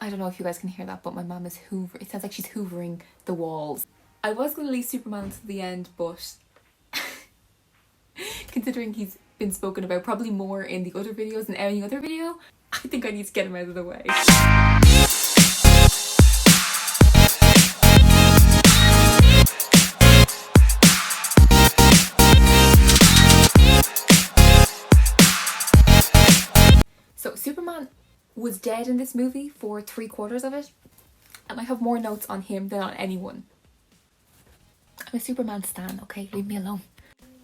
I don't know if you guys can hear that, but my mum is it sounds like she's hoovering the walls. I was going to leave Superman until the end, but considering he's been spoken about probably more in the other videos than any other video, I think I need to get him out of the way. So Superman was dead in this movie for 3/4 of it, and I have more notes on him than on anyone. I'm a Superman stan, okay? Leave me alone.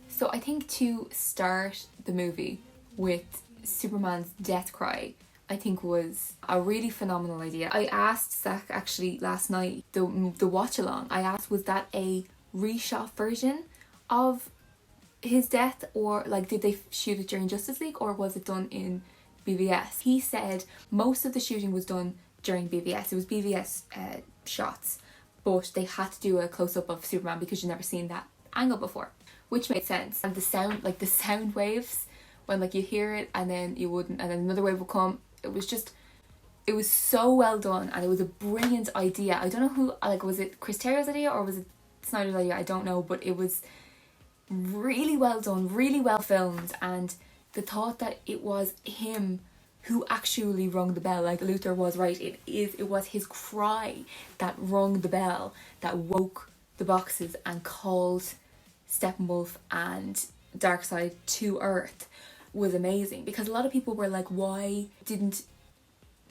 So I think to start the movie with Superman's death cry, I think was a really phenomenal idea. I asked Zack actually last night, the watch along, I asked, was that a reshot version of his death, or like did they shoot it during Justice League, or was it done in BVS? He said most of the shooting was done during BVS. It was BVS shots, but they had to do a close-up of Superman because you've never seen that angle before, which made sense. And the sound, like the sound waves, when like you hear it and then you wouldn't, and then another wave would come, it was so well done, and it was a brilliant idea. I don't know who, like, was it Chris Terrell's idea or was it Snyder's idea? I don't know, but it was really well done, really well filmed, and the thought that it was him who actually rung the bell, like Luther was right, it was his cry that rung the bell, that woke the boxes and called Steppenwolf and Darkseid to Earth, was amazing. Because a lot of people were like, why didn't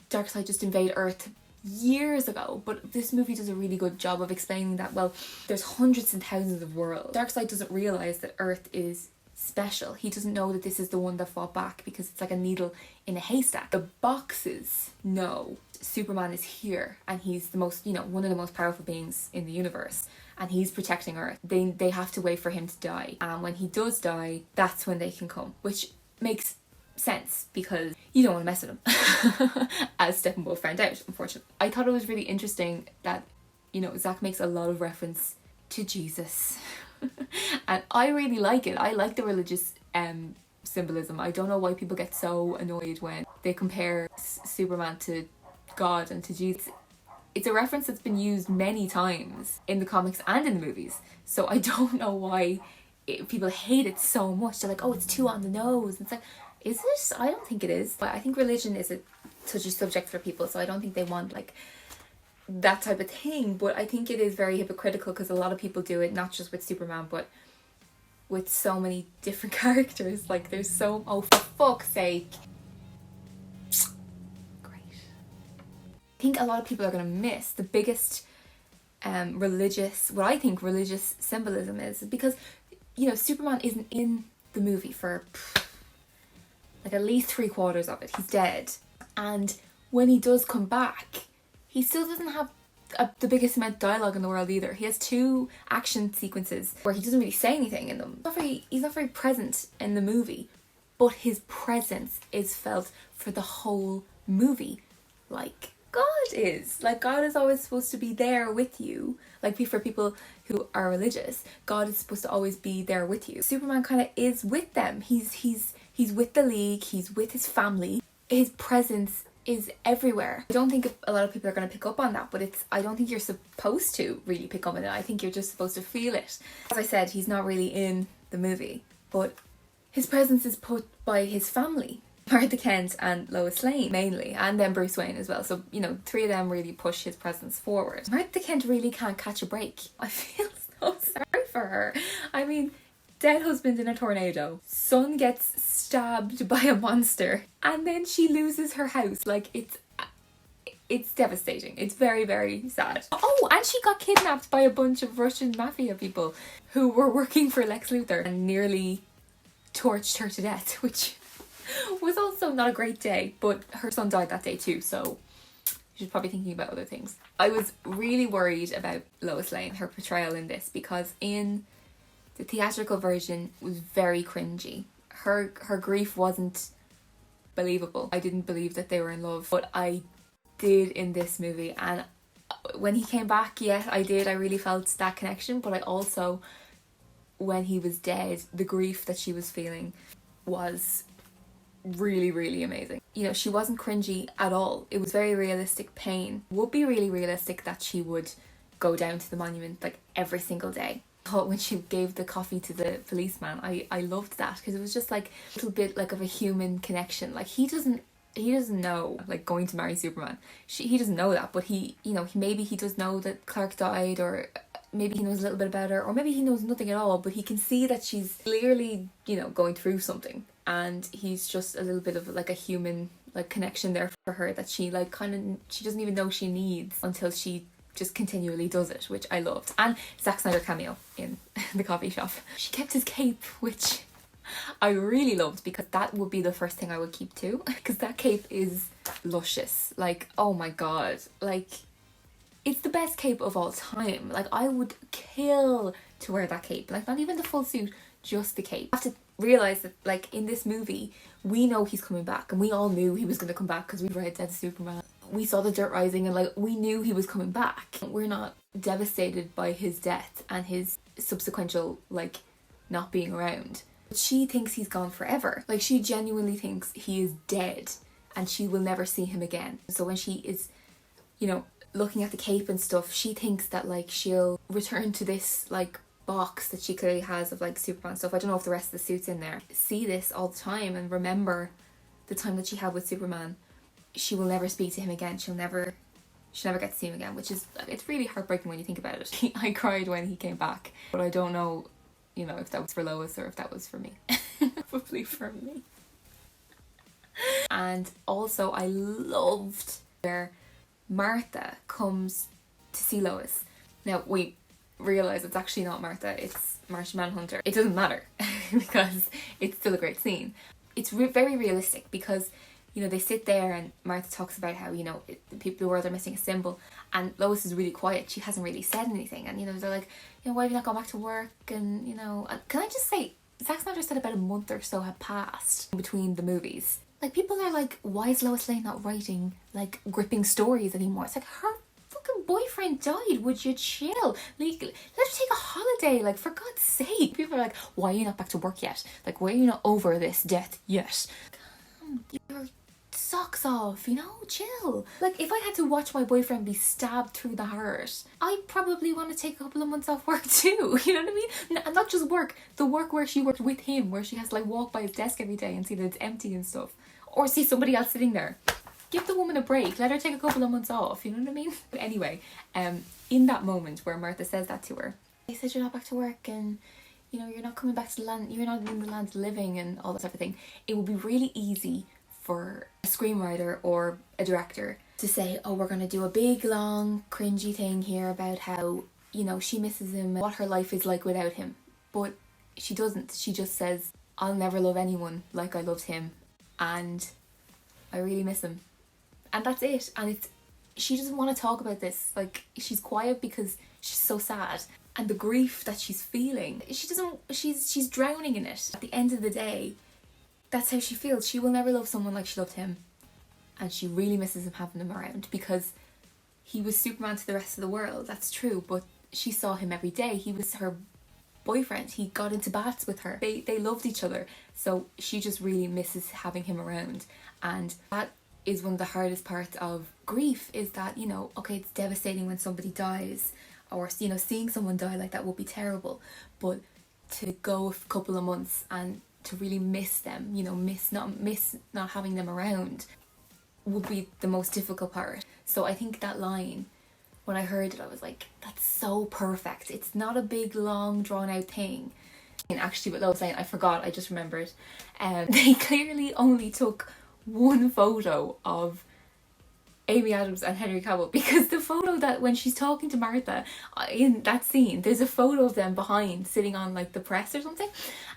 Darkseid just invade Earth years ago? But this movie does a really good job of explaining that, well, there's hundreds and thousands of worlds. Darkseid doesn't realise that Earth is special. He doesn't know that this is the one that fought back because it's like a needle in a haystack. The boxes know Superman is here, and he's the most, one of the most powerful beings in the universe, and he's protecting Earth. They have to wait for him to die, and when he does die, that's when they can come, which makes sense because you don't want to mess with him, as Steppenwolf found out, unfortunately. I thought it was really interesting that, Zack makes a lot of reference to Jesus. And I really like it. I like the religious symbolism. I don't know why people get so annoyed when they compare Superman to God and to Jesus. It's a reference that's been used many times in the comics and in the movies, so I don't know why people hate it so much. They're like, oh, it's too on the nose. It's like, is it? I don't think it is. But I think religion is a touchy subject for people, so I don't think they want like that type of thing. But I think it is very hypocritical because a lot of people do it, not just with Superman, but with so many different characters. Like there's so, oh for fuck's sake. Great. I think a lot of people are going to miss the biggest what I think religious symbolism is, because Superman isn't in the movie for like at least 3/4 of it. He's dead, and when he does come back, he still doesn't have the biggest amount of dialogue in the world either. He has 2 action sequences where he doesn't really say anything in them. He's not very present in the movie, but his presence is felt for the whole movie, like God is. Like God is always supposed to be there with you. Like for people who are religious, God is supposed to always be there with you. Superman kind of is with them. He's with the League. He's with his family. His presence is everywhere. I don't think a lot of people are going to pick up on that, but I don't think you're supposed to really pick up on it. I think you're just supposed to feel it. As I said, he's not really in the movie, but his presence is put by his family. Martha Kent and Lois Lane mainly, and then Bruce Wayne as well. So, 3 of them really push his presence forward. Martha Kent really can't catch a break. I feel so sorry for her. I mean, dead husband in a tornado, son gets stabbed by a monster, and then she loses her house. Like, it's devastating. It's very, very sad. Oh, and she got kidnapped by a bunch of Russian mafia people who were working for Lex Luthor and nearly torched her to death, which was also not a great day, but her son died that day too, so she's probably thinking about other things. I was really worried about Lois Lane, her portrayal in this, because in the theatrical version it was very cringy. Her grief wasn't believable. I didn't believe that they were in love, but I did in this movie. And when he came back, yes, I did. I really felt that connection, but I also, when he was dead, the grief that she was feeling was really, really amazing. You know, she wasn't cringy at all. It was very realistic pain. It would be really realistic that she would go down to the monument like every single day. But when she gave the coffee to the policeman, I loved that, because it was just like a little bit like of a human connection. Like he doesn't know like going to marry Superman. He doesn't know that, but he, you know, maybe he does know that Clark died, or maybe he knows a little bit about her, or maybe he knows nothing at all, but he can see that she's clearly, you know, going through something, and he's just a little bit of like a human like connection there for her that she like she doesn't even know she needs until she just continually does it, which I loved. And Zack Snyder cameo in the coffee shop. She kept his cape, which I really loved, because that would be the first thing I would keep too, because that cape is luscious. Like, oh my god, like it's the best cape of all time. Like I would kill to wear that cape. Like not even the full suit, just the cape. I have to realise that like in this movie we know he's coming back, and we all knew he was going to come back because we read Dead Superman. We saw the dirt rising, and like we knew he was coming back. We're not devastated by his death and his subsequent like not being around. But she thinks he's gone forever. Like she genuinely thinks he is dead and she will never see him again. So when she is, you know, looking at the cape and stuff, she thinks that like she'll return to this like box that she clearly has of like Superman stuff. I don't know if the rest of the suit's in there. See this all the time and remember the time that she had with Superman. She will never speak to him again. She'll never get to see him again, which is, it's really heartbreaking when you think about it. I cried when he came back, but I don't know, you know, if that was for Lois or if that was for me. Probably for me. And also I loved where Martha comes to see Lois. Now we realise it's actually not Martha, it's Martian Manhunter. It doesn't matter because it's still a great scene. It's very realistic because, you know, they sit there and Martha talks about how, you know, the world are missing a symbol, and Lois is really quiet. She hasn't really said anything, and, you know, they're like, you know, why have you not gone back to work? And, you know, can I just say, Zack Snyder said about a month or so had passed between the movies. Like, people are like, why is Lois Lane not writing, like, gripping stories anymore? It's like, her fucking boyfriend died, would you chill? Like, let's take a holiday, like, for God's sake. People are like, why are you not back to work yet? Like, why are you not over this death yet? Your socks off, you know, chill. Like, if I had to watch my boyfriend be stabbed through the heart, I'd probably want to take a couple of months off work too, you know what I mean? And not just work, the work where she worked with him, where she has to like walk by his desk every day and see that it's empty and stuff, or see somebody else sitting there. Give the woman a break, let her take a couple of months off, you know what I mean? But anyway, in that moment where Martha says that to her, they said you're not back to work, and you know, you're not coming back to the land, you're not in the land of living, and all that type of thing. It would be really easy for a screenwriter or a director to say, oh, we're going to do a big long cringy thing here about how, you know, she misses him and what her life is like without him. But she doesn't. She just says, I'll never love anyone like I loved him, and I really miss him. And that's it. And she doesn't want to talk about this. Like, she's quiet because she's so sad. And the grief that she's feeling, she's drowning in it. At the end of the day, that's how she feels. She will never love someone like she loved him. And she really misses him having him around, because he was Superman to the rest of the world. That's true, but she saw him every day. He was her boyfriend. He got into baths with her. They loved each other. So she just really misses having him around. And that is one of the hardest parts of grief, is that, you know, okay, it's devastating when somebody dies, or, you know, seeing someone die like that would be terrible. But to go a couple of months and to really miss them, you know, miss not having them around, would be the most difficult part. So I think that line, when I heard it, I was like, that's so perfect. It's not a big, long, drawn out thing. And actually with Lois Lane, I forgot, I just remembered, they clearly only took one photo of Amy Adams and Henry Cavill, because the photo that when she's talking to Martha in that scene, there's a photo of them behind sitting on like the press or something,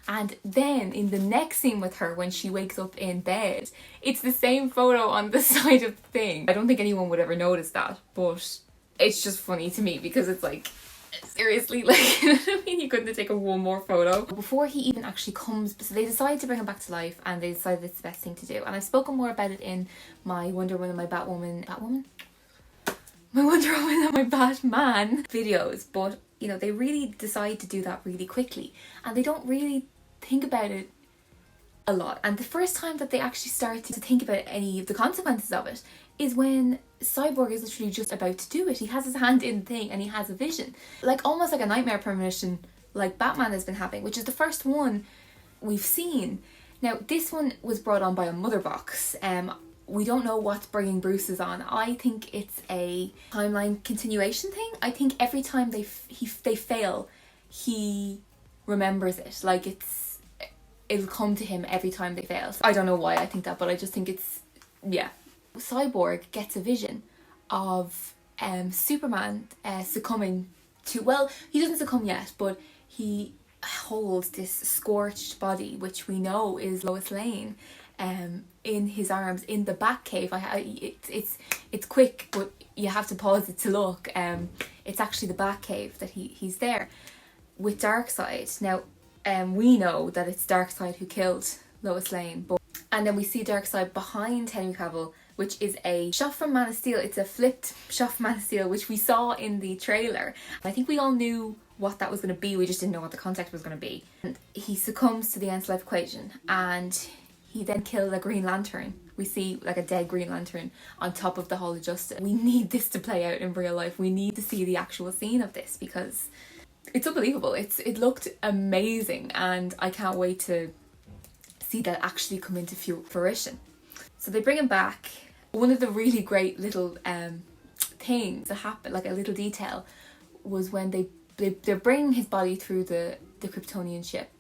and then in the next scene with her when she wakes up in bed, it's the same photo on the side of the thing. I don't think anyone would ever notice that, but it's just funny to me because it's like, seriously, like, you know what I mean? You couldn't have taken one more photo. Before he even actually comes, so they decide to bring him back to life, and they decide it's the best thing to do. And I've spoken more about it in my Wonder Woman and my Batwoman? My Wonder Woman and my Batman videos, but, you know, they really decide to do that really quickly. And they don't really think about it a lot. And the first time that they actually start to think about any of the consequences of it is when Cyborg is literally just about to do it. He has his hand in the thing and he has a vision. Like almost like a nightmare premonition like Batman has been having, which is the first one we've seen. Now this one was brought on by a mother box. We don't know what's bringing Bruce's on. I think it's a timeline continuation thing. I think every time they fail, he remembers it. Like it'll come to him every time they fail. I don't know why I think that, but I just think it's, yeah. Cyborg gets a vision of Superman succumbing to, well, he doesn't succumb yet, but he holds this scorched body, which we know is Lois Lane, in his arms in the Batcave. It's quick, but you have to pause it to look. It's actually the Batcave that he's there with Darkseid. Now, we know that it's Darkseid who killed Lois Lane, and then we see Darkseid behind Henry Cavill, which is a shot from Man of Steel. It's a flipped shot from Man of Steel, which we saw in the trailer. I think we all knew what that was going to be, we just didn't know what the context was going to be. And he succumbs to the anti-life equation, and he then killed a Green Lantern. We see like a dead Green Lantern on top of the Hall of Justice. We need this to play out in real life. We need to see the actual scene of this because it's unbelievable. It looked amazing, and I can't wait to see that actually come into fruition. So they bring him back. One of the really great little things that happened, like a little detail, was when they're bringing his body through the Kryptonian ship,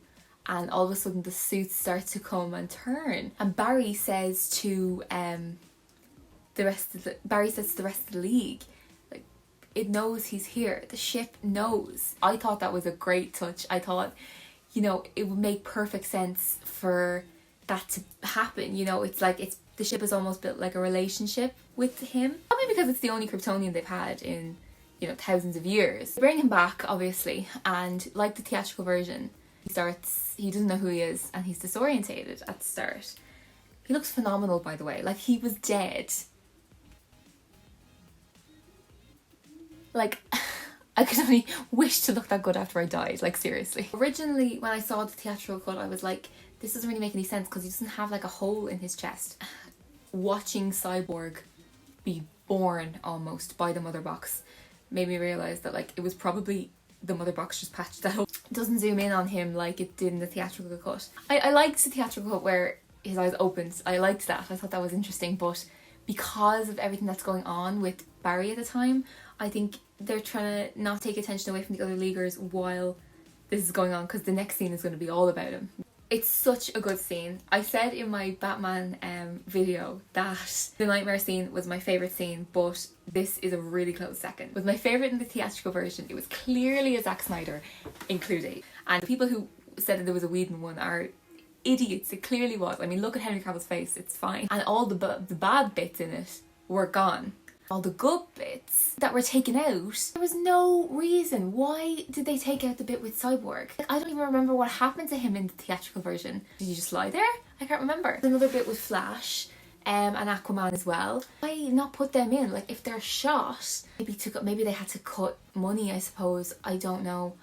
and all of a sudden the suits start to come and turn, and Barry says to the rest of the league, like, it knows he's here. The ship knows. I thought that was a great touch. I thought, you know, it would make perfect sense for that to happen. You know, it's like the ship is almost built like a relationship with him, probably because it's the only Kryptonian they've had in, you know, thousands of years. They bring him back, obviously, and like the theatrical version, he doesn't know who he is, and he's disorientated at the start. He looks phenomenal, by the way. Like, he was dead. Like, I could only wish to look that good after I died, like, seriously. Originally, when I saw the theatrical cut, I was like, this doesn't really make any sense because he doesn't have like a hole in his chest. Watching Cyborg be born almost by the mother box made me realise that like it was probably the mother box just patched that up. It doesn't zoom in on him like it did in the theatrical cut. I liked the theatrical cut where his eyes opened. I liked that. I thought that was interesting, but because of everything that's going on with Barry at the time, I think they're trying to not take attention away from the other leaguers while this is going on, because the next scene is going to be all about him. It's such a good scene. I said in my Batman video that the nightmare scene was my favourite scene, but this is a really close second. It was my favourite in the theatrical version. It was clearly a Zack Snyder included. And the people who said that there was a Whedon one are idiots. It clearly was. I mean, look at Henry Cavill's face. It's fine. And all the bad bits in it were gone. All the good bits that were taken out, there was no reason. Why did they take out the bit with Cyborg? Like, I don't even remember what happened to him in the theatrical version. Did he just lie there? I can't remember. Another bit with Flash and Aquaman as well. Why not put them in? Like, if they're shot, maybe they had to cut money, I suppose. I don't know.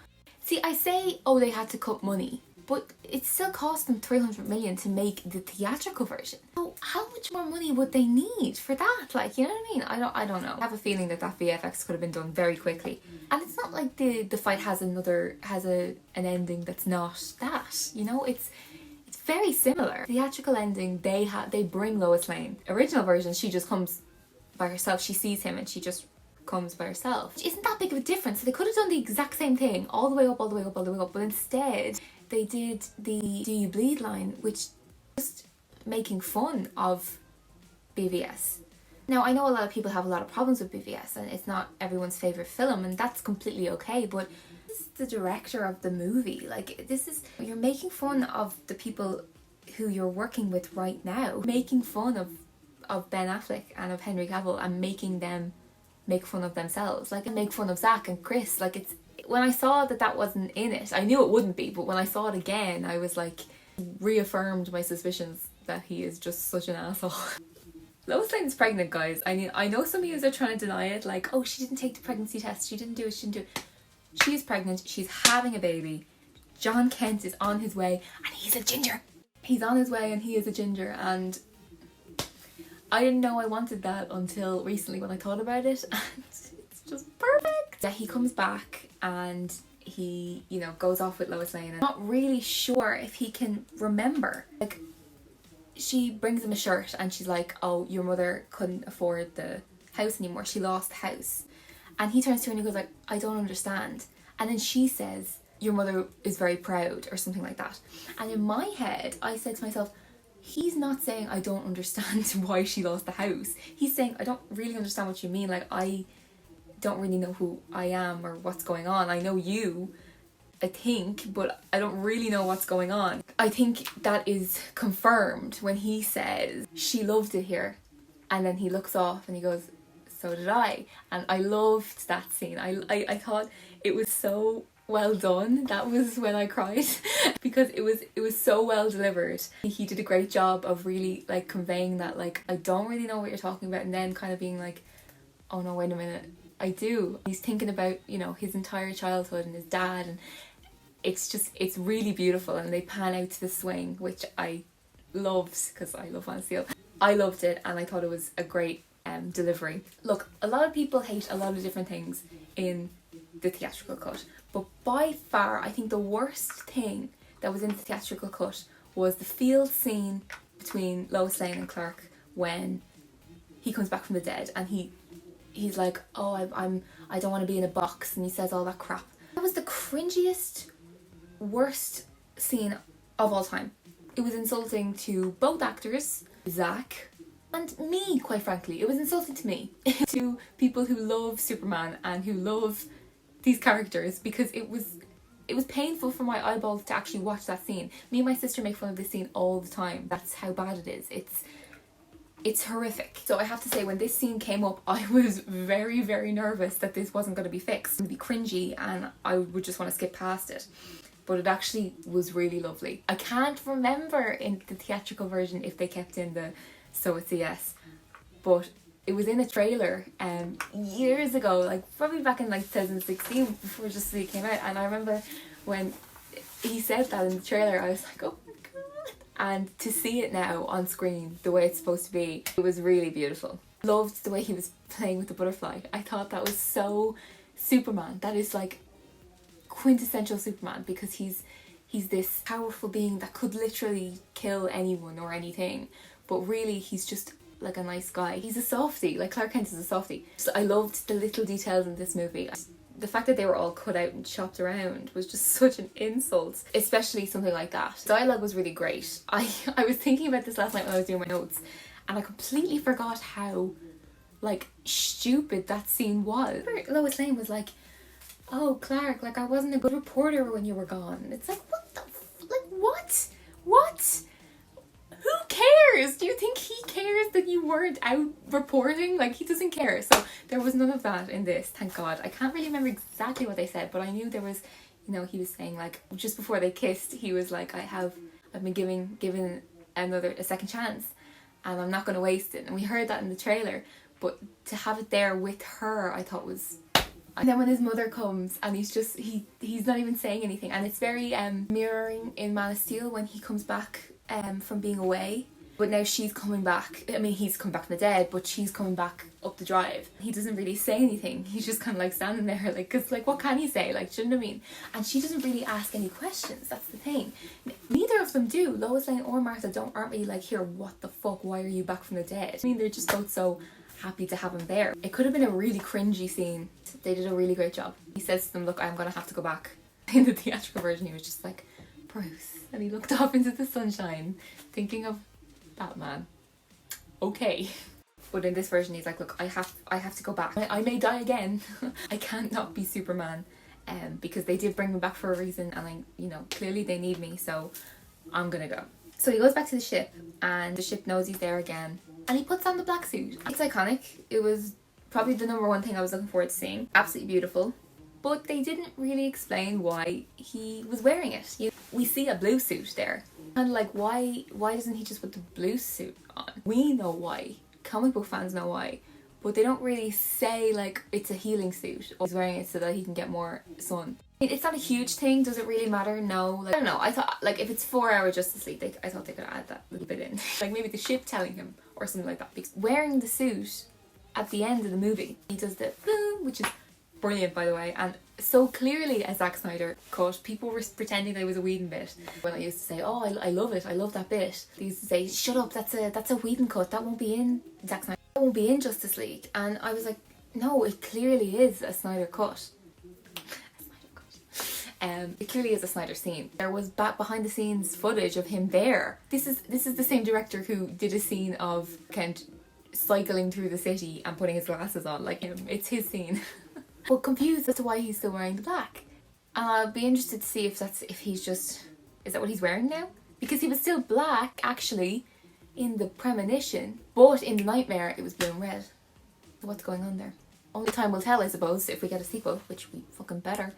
See, I say, oh, they had to cut money, but it still cost them 300 million to make the theatrical version. So how much more money would they need for that? Like, you know what I mean? I don't know. I have a feeling that VFX could have been done very quickly. And it's not like the fight has an ending that's not that, you know? It's very similar. Theatrical ending, they bring Lois Lane. Original version, she just comes by herself. She sees him and she just comes by herself. Which isn't that big of a difference. So they could have done the exact same thing all the way up, but instead they did the "Do you bleed" line, which just making fun of BVS. Now, I know a lot of people have a lot of problems with BVS and it's not everyone's favourite film, and that's completely okay, but this is the director of the movie. Like, you're making fun of the people who you're working with right now, making fun of Ben Affleck and of Henry Cavill and making them make fun of themselves, like, and make fun of Zach and Chris. Like, when I saw that wasn't in it, I knew it wouldn't be, but when I saw it again, I was like, reaffirmed my suspicions that he is just such an asshole. Lois Lane's pregnant, guys. I mean, I know some of you are trying to deny it, like, oh, she didn't take the pregnancy test, she didn't do it. She's pregnant, she's having a baby. John Kent is on his way, and he's a ginger. He's on his way and he is a ginger, and I didn't know I wanted that until recently when I thought about it, and it's just perfect. Yeah, he comes back and he, you know, goes off with Lois Lane and I'm not really sure if he can remember. Like, she brings him a shirt and she's like, oh, your mother couldn't afford the house anymore, she lost the house. And he turns to her and he goes like, I don't understand. And then she says, your mother is very proud, or something like that. And in my head, I said to myself, he's not saying I don't understand why she lost the house. He's saying, I don't really understand what you mean. Like, I don't really know who I am or what's going on. I know you, I think, but I don't really know what's going on. I think that is confirmed when he says, she loved it here. And then he looks off and he goes, so did I. And I loved that scene. I thought it was so well done. That was when I cried because it was so well delivered. He did a great job of really like conveying that, like, I don't really know what you're talking about, and then kind of being like, oh no, wait a minute, I do. He's thinking about, you know, his entire childhood and his dad, and it's really beautiful. And they pan out to the swing, which I loved because I love Van Seal. I loved it and I thought it was a great delivery. Look, a lot of people hate a lot of different things in the theatrical cut, but by far I think the worst thing that was in the theatrical cut was the field scene between Lois Lane and Clark when he comes back from the dead and he's like, oh, I don't want to be in a box, and he says all that crap. That was the cringiest, worst scene of all time. It was insulting to both actors, Zack and me, quite frankly. It was insulting to me, to people who love Superman and who love these characters, because it was painful for my eyeballs to actually watch that scene. Me and my sister make fun of this scene all the time. That's how bad it is. It's horrific. So I have to say, when this scene came up, I was very, very nervous that this wasn't going to be fixed. It would be cringy and I would just want to skip past it. But it actually was really lovely. I can't remember in the theatrical version if they kept in the "so it's a yes," but it was in a trailer years ago, like probably back in like 2016, before Justice League came out. And I remember when he said that in the trailer, I was like, oh my god. And to see it now on screen the way it's supposed to be, it was really beautiful. Loved the way he was playing with the butterfly. I thought that was so Superman. That is like quintessential Superman, because he's this powerful being that could literally kill anyone or anything, but really he's just like a nice guy. He's a softie, like Clark Kent is a softie. So I loved the little details in this movie. The fact that they were all cut out and chopped around was just such an insult, especially something like that. Dialogue was really great. I was thinking about this last night when I was doing my notes, and I completely forgot how like stupid that scene was. Lois Lane was like, oh Clark, like I wasn't a good reporter when you were gone. It's like, what the what? Who cares? Do you think he cares that you weren't out reporting? Like, he doesn't care. So there was none of that in this, thank God. I can't really remember exactly what they said, but I knew there was, you know, he was saying like, just before they kissed, he was like, I've been given a second chance and I'm not going to waste it. And we heard that in the trailer, but to have it there with her, I thought was... And then when his mother comes and he's not even saying anything, and it's very mirroring in Man of Steel when he comes back from being away, but now she's coming back. I mean, he's come back from the dead, but she's coming back up the drive. He doesn't really say anything. He's just kind of like standing there, like, because like, what can he say? Like, do you know what I mean? And she doesn't really ask any questions. That's the thing. Neither of them do. Lois Lane or Martha aren't really like, here, what the fuck? Why are you back from the dead? I mean, they're just both so happy to have him there. It could have been a really cringy scene. They did a really great job. He says to them, look, I'm gonna have to go back. In the theatrical version, he was just like, Bruce, and he looked off into the sunshine thinking of Batman. Okay. But in this version he's like, look, I have to go back. I may die again. I can't not be Superman, because they did bring me back for a reason, and clearly they need me, so I'm gonna go. So he goes back to the ship, and the ship knows he's there again, and he puts on the black suit. It's iconic. It was probably the number one thing I was looking forward to seeing. Absolutely beautiful. But they didn't really explain why he was wearing it. We see a blue suit there. And like, why doesn't he just put the blue suit on? We know why. Comic book fans know why. But they don't really say like it's a healing suit, or he's wearing it so that he can get more sun. It's not a huge thing. Does it really matter? No. Like, I don't know. I thought, like, if it's 4 hour Justice League, I thought they could add that little bit in. Like maybe the ship telling him or something like that. Because wearing the suit at the end of the movie, he does the boom, which is brilliant, by the way, and so clearly a Zack Snyder cut. People were pretending that it was a Whedon bit. When I used to say, oh, I love it, I love that bit, they used to say, shut up, that's a Whedon cut, that won't be in Zack Snyder, that won't be in Justice League. And I was like, no, it clearly is a Snyder cut. It clearly is a Snyder scene. There was behind the scenes footage of him there. This is the same director who did a scene of Kent cycling through the city and putting his glasses on, like him. It's his scene. But confused as to why he's still wearing the black. And I'll be interested to see is that what he's wearing now? Because he was still black, actually, in the premonition, but in the nightmare, it was blue and red. So what's going on there? Only time will tell, I suppose, if we get a sequel, which we fucking better.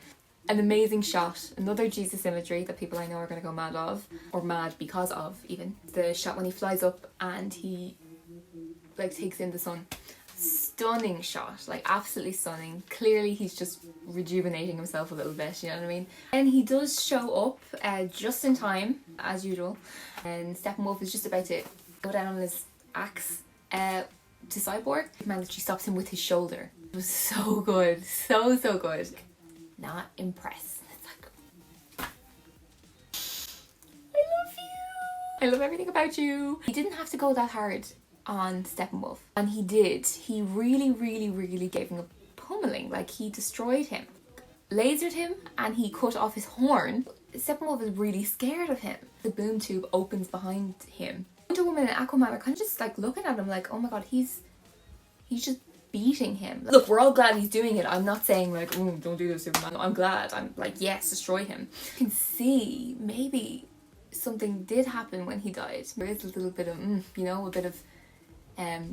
An amazing shot, another Jesus imagery that people I know are going to go mad of, or mad because of, even. The shot when he flies up and he, like, takes in the sun. Stunning shot, like absolutely stunning. Clearly he's just rejuvenating himself a little bit, you know what I mean? And he does show up just in time, as usual, and Steppenwolf is just about to go down on his axe to Cyborg. She stops him with his shoulder. It was so good, so good. Not impressed. It's like, I love you, I love everything about you. He didn't have to go that hard on Steppenwolf, and he did. He really gave him a pummeling. Like, he destroyed him, lasered him, and he cut off his horn. Steppenwolf is really scared of him. The boom tube opens behind him. Wonder Woman and Aquaman are kind of just like looking at him like, oh my god, he's just beating him. Look, we're all glad he's doing it. I'm not saying like, oh, don't do this, Superman. I'm glad. I'm like, yes, destroy him. You can see maybe something did happen when he died. There is a little bit of, you know, a bit of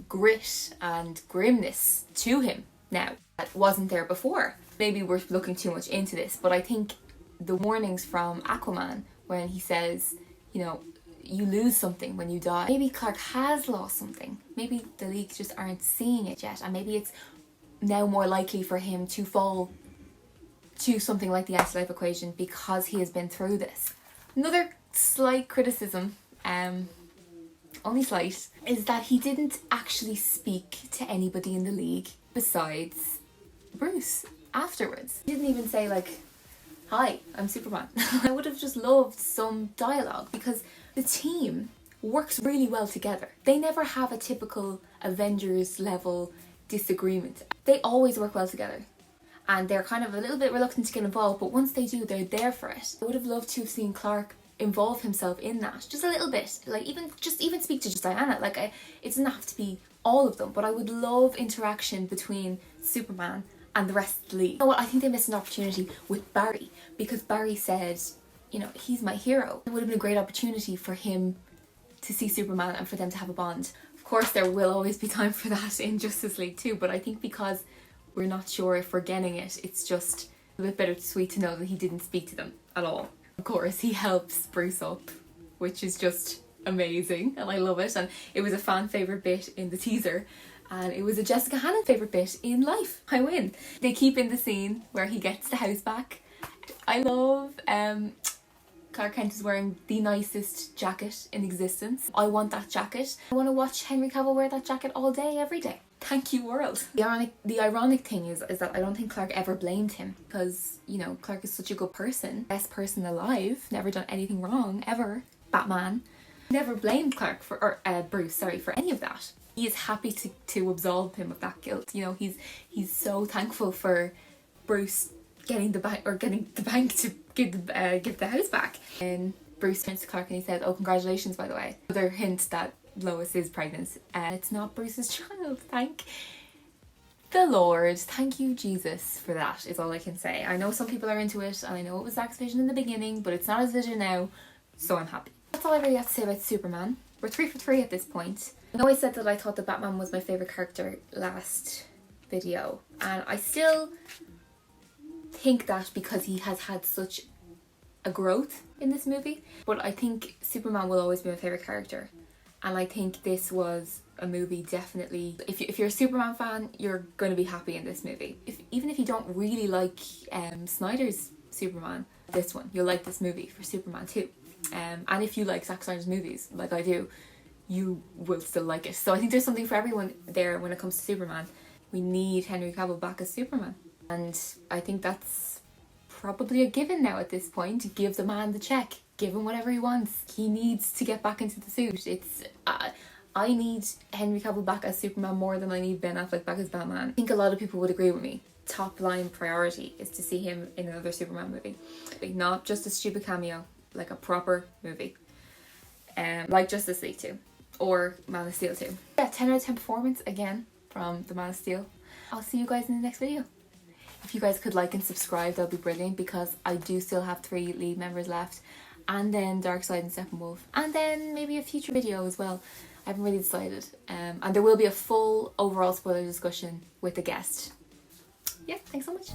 grit and grimness to him now that wasn't there before. Maybe we're looking too much into this, but I think the warnings from Aquaman when he says, you know, you lose something when you die. Maybe Clark has lost something. Maybe the League just aren't seeing it yet, and maybe it's now more likely for him to fall to something like the anti-life equation because he has been through this. Another slight criticism, only slight, is that he didn't actually speak to anybody in the League besides Bruce afterwards. He didn't even say like, hi, I'm Superman. I would have just loved some dialogue because the team works really well together. They never have a typical Avengers level disagreement. They always work well together. And they're kind of a little bit reluctant to get involved, but once they do, they're there for it. I would have loved to have seen Clark involve himself in that just a little bit, like even speak to just Diana. Like, it doesn't have to be all of them, but I would love interaction between Superman and the rest of the League. You know what, I think they missed an opportunity with Barry, because Barry said, you know, he's my hero. It would have been a great opportunity for him to see Superman and for them to have a bond. Of course there will always be time for that in Justice League too, but I think because we're not sure if we're getting it, it's just a bit bittersweet to know that he didn't speak to them at all. Of course, he helps Bruce up, which is just amazing, and I love it. And it was a fan favourite bit in the teaser, and it was a Jessica Hannon favourite bit in life. I win. They keep in the scene where he gets the house back. I love Clark Kent is wearing the nicest jacket in existence. I want that jacket. I want to watch Henry Cavill wear that jacket all day, every day. Thank you, world. The ironic thing is that I don't think Clark ever blamed him, because, you know, Clark is such a good person, best person alive, never done anything wrong ever. Batman never blamed Clark for Bruce, for any of that. He is happy to absolve him of that guilt. You know, he's so thankful for Bruce getting the bank to give the house back. And Bruce turns to Clark and he says, "Oh, congratulations, by the way." Another hint that Lois is pregnant, and it's not Bruce's child. Thank the Lord. Thank you, Jesus, for that, is all I can say. I know some people are into it, and I know it was Zack's vision in the beginning, but it's not his vision now, so I'm happy. That's all I really have to say about Superman. We're 3 for 3 at this point. I know I said that I thought that Batman was my favourite character last video, and I still think that because he has had such a growth in this movie, but I think Superman will always be my favourite character. And I think this was a movie definitely, if you're a Superman fan, you're going to be happy in this movie. Even if you don't really like Snyder's Superman, this one. You'll like this movie for Superman too. And if you like Zack Snyder's movies, like I do, you will still like it. So I think there's something for everyone there when it comes to Superman. We need Henry Cavill back as Superman. And I think that's probably a given now at this point. Give the man the check. Give him whatever he wants. He needs to get back into the suit. I need Henry Cavill back as Superman more than I need Ben Affleck back as Batman. I think a lot of people would agree with me. Top line priority is to see him in another Superman movie. Not just a stupid cameo, like a proper movie. Like Justice League 2 or Man of Steel 2. Yeah, 10 out of 10 performance again from the Man of Steel. I'll see you guys in the next video. If you guys could like and subscribe, that'd be brilliant, because I do still have 3 lead members left. And then Darkseid and Steppenwolf. And then maybe a future video as well. I haven't really decided. And there will be a full overall spoiler discussion with a guest. Yeah, thanks so much.